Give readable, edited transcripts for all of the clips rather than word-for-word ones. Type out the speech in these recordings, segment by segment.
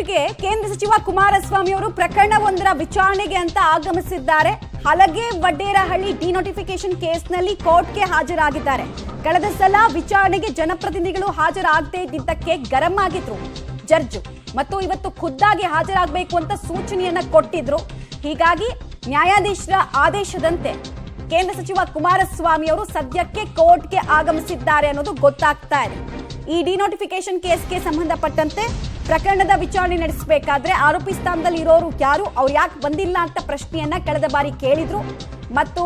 ಕೋರ್ಟ್ಗೆ ಕೇಂದ್ರ ಸಚಿವ ಕುಮಾರಸ್ವಾಮಿ ಅವರು ಪ್ರಕರಣವೊಂದರ ವಿಚಾರಣೆಗೆ ಅಂತ ಆಗಮಿಸಿದ್ದಾರೆ. ಹಲಗೆ ವಡ್ಡೇರಹಳ್ಳಿ ಡಿನೋಟಿಫಿಕೇಶನ್ ಕೇಸ್ನಲ್ಲಿ ಕೋರ್ಟ್ಗೆ ಹಾಜರಾಗಿದ್ದಾರೆ. ಕಳೆದ ಸಲ ವಿಚಾರಣೆಗೆ ಜನಪ್ರತಿನಿಧಿಗಳು ಹಾಜರಾಗದೇ ಇದ್ದಿದ್ದಕ್ಕೆ ಗರಂ ಆಗಿದ್ರು ಜಡ್ಜ್ ಮತ್ತು ಇವತ್ತು ಖುದ್ದಾಗಿ ಹಾಜರಾಗಬೇಕು ಅಂತ ಸೂಚನೆಯನ್ನ ಕೊಟ್ಟಿದ್ರು. ಹೀಗಾಗಿ ನ್ಯಾಯಾಧೀಶರ ಆದೇಶದಂತೆ ಕೇಂದ್ರ ಸಚಿವ ಕುಮಾರಸ್ವಾಮಿ ಅವರು ಸದ್ಯಕ್ಕೆ ಕೋರ್ಟ್ಗೆ ಆಗಮಿಸಿದ್ದಾರೆ ಅನ್ನೋದು ಗೊತ್ತಾಗ್ತಾ ಇದೆ. ಈ ಡಿನೋಟಿಫಿಕೇಶನ್ ಕೇಸ್ಗೆ ಸಂಬಂಧಪಟ್ಟಂತೆ ಪ್ರಕರಣದ ವಿಚಾರಣೆ ನಡೆಸಬೇಕಾದ್ರೆ ಆರೋಪಿ ಸ್ಥಾನದಲ್ಲಿ ಇರೋರು ಯಾರು, ಅವ್ರು ಯಾಕೆ ಬಂದಿಲ್ಲ ಅಂತ ಪ್ರಶ್ನೆಯನ್ನ ಕಳೆದ ಬಾರಿ ಕೇಳಿದ್ರು ಮತ್ತು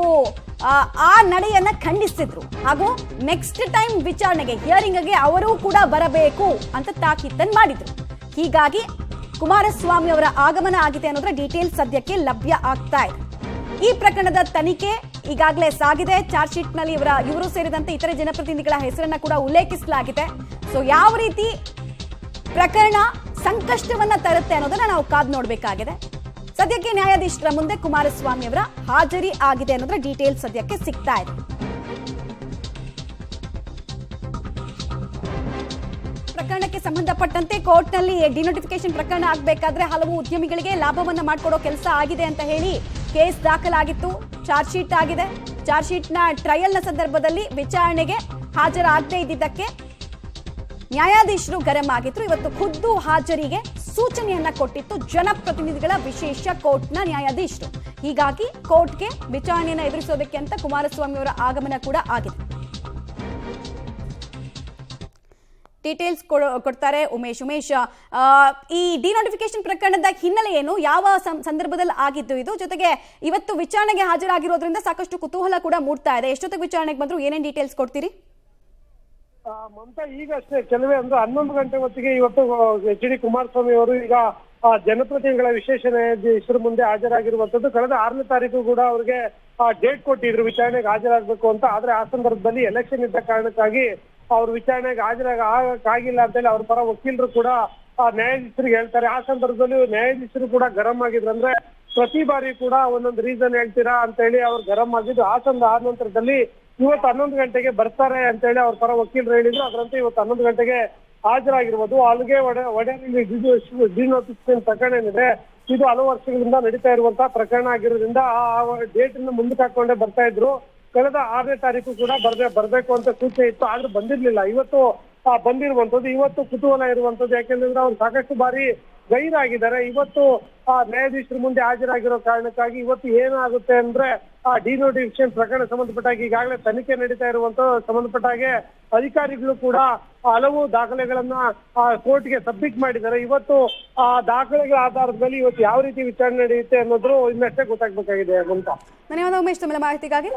ಆ ನಡೆಯನ್ನ ಖಂಡಿಸಿದ್ರು. ಹಾಗೂ ನೆಕ್ಸ್ಟ್ ಟೈಮ್ ವಿಚಾರಣೆಗೆ ಹಿಯರಿಂಗ್ಗೆ ಅವರೂ ಕೂಡ ಬರಬೇಕು ಅಂತ ತಾಕೀತನ್ನು ಮಾಡಿದ್ರು. ಹೀಗಾಗಿ ಕುಮಾರಸ್ವಾಮಿ ಅವರ ಆಗಮನ ಆಗಿದೆ ಅನ್ನೋದ್ರ ಡೀಟೇಲ್ಸ್ ಸದ್ಯಕ್ಕೆ ಲಭ್ಯ ಆಗ್ತಾ ಇದೆ. ಈ ಪ್ರಕರಣದ ತನಿಖೆ ಈಗಾಗಲೇ ಸಾಗಿದೆ. ಚಾರ್ಜ್ ಶೀಟ್ ನಲ್ಲಿ ಇವರು ಸೇರಿದಂತೆ ಇತರೆ ಜನಪ್ರತಿನಿಧಿಗಳ ಹೆಸರನ್ನ ಕೂಡ ಉಲ್ಲೇಖಿಸಲಾಗಿದೆ. ಸೊ ಯಾವ ರೀತಿ ಪ್ರಕರಣ ಸಂಕಷ್ಟವನ್ನ ತರುತ್ತೆ ಅನ್ನೋದನ್ನ ನಾವು ಕಾದು ನೋಡಬೇಕಾಗಿದೆ. ಸದ್ಯಕ್ಕೆ ನ್ಯಾಯಾಧೀಶರ ಮುಂದೆ ಕುಮಾರಸ್ವಾಮಿ ಅವರ ಹಾಜರಿ ಆಗಿದೆ ಅನ್ನೋದ್ರ ಡೀಟೇಲ್ಸ್ ಸದ್ಯಕ್ಕೆ ಸಿಗ್ತಾ ಇದೆ. ಪ್ರಕರಣಕ್ಕೆ ಸಂಬಂಧಪಟ್ಟಂತೆ ಕೋರ್ಟ್ನಲ್ಲಿ ಡಿನೋಟಿಫಿಕೇಶನ್ ಪ್ರಕರಣ ಆಗಬೇಕಾದ್ರೆ ಹಲವು ಉದ್ಯಮಿಗಳಿಗೆ ಲಾಭವನ್ನ ಮಾಡಿಕೊಡೋ ಕೆಲಸ ಆಗಿದೆ ಅಂತ ಹೇಳಿ ಕೇಸ್ ದಾಖಲಾಗಿತ್ತು. ಚಾರ್ಜ್ ಶೀಟ್ ಆಗಿದೆ. ಚಾರ್ಜ್ ಶೀಟ್ನ ಟ್ರಯಲ್ನ ಸಂದರ್ಭದಲ್ಲಿ ವಿಚಾರಣೆಗೆ ಹಾಜರಾಗದೇ ಇದ್ದಿದ್ದಕ್ಕೆ ನ್ಯಾಯಾಧೀಶರು ಗರಂ ಆಗಿದ್ರು. ಇವತ್ತು ಖುದ್ದು ಹಾಜರಿಗೆ ಸೂಚನೆಯನ್ನ ಕೊಟ್ಟಿತ್ತು ಜನಪ್ರತಿನಿಧಿಗಳ ವಿಶೇಷ ಕೋರ್ಟ್ನ ನ್ಯಾಯಾಧೀಶರು. ಹೀಗಾಗಿ ಕೋರ್ಟ್ಗೆ ವಿಚಾರಣೆಯನ್ನು ಎದುರಿಸೋದಕ್ಕೆ ಅಂತ ಕುಮಾರಸ್ವಾಮಿ ಅವರ ಆಗಮನ ಕೂಡ ಆಗಿದೆ. ಡೀಟೇಲ್ಸ್ ಕೊಡ್ತಾರೆ ಉಮೇಶ್. ಈ ಡಿನೋಟಿಫಿಕೇಶನ್ ಪ್ರಕರಣದ ಹಿನ್ನೆಲೆ ಏನು, ಯಾವ ಸಂದರ್ಭದಲ್ಲಿ ಆಗಿದ್ದು ಇದು, ಜೊತೆಗೆ ಇವತ್ತು ವಿಚಾರಣೆಗೆ ಹಾಜರಾಗಿರೋದ್ರಿಂದ ಸಾಕಷ್ಟು ಕುತೂಹಲ ಕೂಡ ಮೂಡ್ತಾ ಇದೆ. ಎಷ್ಟೊತ್ತಿಗೆ ವಿಚಾರಣೆಗೆ ಬಂದ್ರು, ಏನೇನು ಡೀಟೇಲ್ಸ್ ಕೊಡ್ತೀರಿ? ಮಮತಾ, ಈಗ ಅಷ್ಟೇ ಕೆಲವೇ 11 ಗಂಟೆ ಹೊತ್ತಿಗೆ ಇವತ್ತು ಎಚ್ ಡಿ ಕುಮಾರಸ್ವಾಮಿ ಅವರು ಈಗ ಜನಪ್ರತಿನಿಧಿಗಳ ವಿಶೇಷ ನ್ಯಾಯಾಧೀಶರ ಮುಂದೆ ಹಾಜರಾಗಿರುವಂತದ್ದು. ಕಳೆದ 6ನೇ ತಾರೀಕು ಕೂಡ ಅವ್ರಿಗೆ ಡೇಟ್ ಕೊಟ್ಟಿದ್ರು ವಿಚಾರಣೆಗೆ ಹಾಜರಾಗಬೇಕು ಅಂತ. ಆದ್ರೆ ಆ ಸಂದರ್ಭದಲ್ಲಿ ಎಲೆಕ್ಷನ್ ಇದ್ದ ಕಾರಣಕ್ಕಾಗಿ ಅವ್ರು ವಿಚಾರಣೆಗೆ ಹಾಜರಾಗಿಲ್ಲ ಅಂತ ಹೇಳಿ ಅವ್ರ ಪರ ವಕೀಲರು ಕೂಡ ನ್ಯಾಯಾಧೀಶರಿಗೆ ಹೇಳ್ತಾರೆ. ಆ ಸಂದರ್ಭದಲ್ಲಿ ನ್ಯಾಯಾಧೀಶರು ಕೂಡ ಗರಂ ಆಗಿದ್ರು. ಅಂದ್ರೆ ಪ್ರತಿ ಬಾರಿ ಕೂಡ ಒಂದೊಂದು ರೀಸನ್ ಹೇಳ್ತೀರಾ ಅಂತ ಹೇಳಿ ಅವ್ರು ಗರಂ ಆಗಿದ್ದು. ಆ ನಂತರದಲ್ಲಿ ಇವತ್ತು 11 ಗಂಟೆಗೆ ಬರ್ತಾರೆ ಅಂತ ಹೇಳಿ ಅವ್ರ ಪರ ವಕೀಲರು ಹೇಳಿದ್ರು. ಅದರಂತೆ ಇವತ್ತು 11 ಗಂಟೆಗೆ ಹಾಜರಾಗಿರ್ಬೋದು. ಅಲ್ಲಿಗೆ ಒಡೆಯಲ್ಲಿ ಡಿನೋಟಿಫಿಕೇಶನ್ ಪ್ರಕರಣ ಏನಿದೆ ಇದು ಹಲವು ವರ್ಷಗಳಿಂದ ನಡೀತಾ ಇರುವಂತಹ ಪ್ರಕರಣ ಆಗಿರೋದ್ರಿಂದ ಆ ಡೇಟ್ ಅನ್ನು ಮುಂದಕ್ಕೆ ಹಾಕೊಂಡೇ ಬರ್ತಾ ಇದ್ರು. ಕಳೆದ 6ನೇ ತಾರೀಕು ಕೂಡ ಬರ್ಬೇಕು ಅಂತ ಸೂಚನೆ ಇತ್ತು, ಆದ್ರೂ ಬಂದಿರ್ಲಿಲ್ಲ. ಇವತ್ತು ಬಂದಿರುವಂತದ್ದು. ಇವತ್ತು ಕುತೂಹಲ ಇರುವಂತದ್ದು, ಯಾಕೆಂದ್ರೆ ಅವ್ರು ಸಾಕಷ್ಟು ಬಾರಿ ಗೈರಾಗಿದ್ದಾರೆ. ಇವತ್ತು ನ್ಯಾಯಾಧೀಶರ ಮುಂದೆ ಹಾಜರಾಗಿರೋ ಕಾರಣಕ್ಕಾಗಿ ಇವತ್ತು ಏನಾಗುತ್ತೆ ಅಂದ್ರೆ ಡಿನೋಟಿಫಿಕೇಶನ್ ಪ್ರಕರಣ ಸಂಬಂಧಪಟ್ಟಾಗ ಈಗಾಗಲೇ ತನಿಖೆ ನಡೀತಾ ಇರುವಂತ ಸಂಬಂಧಪಟ್ಟಾಗೆ ಅಧಿಕಾರಿಗಳು ಕೂಡ ಹಲವು ದಾಖಲೆಗಳನ್ನ ಕೋರ್ಟ್ಗೆ ಸಬ್ಮಿಟ್ ಮಾಡಿದ್ದಾರೆ. ಇವತ್ತು ಆ ದಾಖಲೆಗಳ ಆಧಾರದ ಮೇಲೆ ಇವತ್ತು ಯಾವ ರೀತಿ ವಿಚಾರಣೆ ನಡೆಯುತ್ತೆ ಅನ್ನೋದ್ರು ಇನ್ನಷ್ಟೇ ಗೊತ್ತಾಗ್ಬೇಕಾಗಿದೆ ಅಂತ. ಧನ್ಯವಾದ ಉಮೇಶ್, ತಮ್ಮ ಮಾಹಿತಿಗಾಗಿ.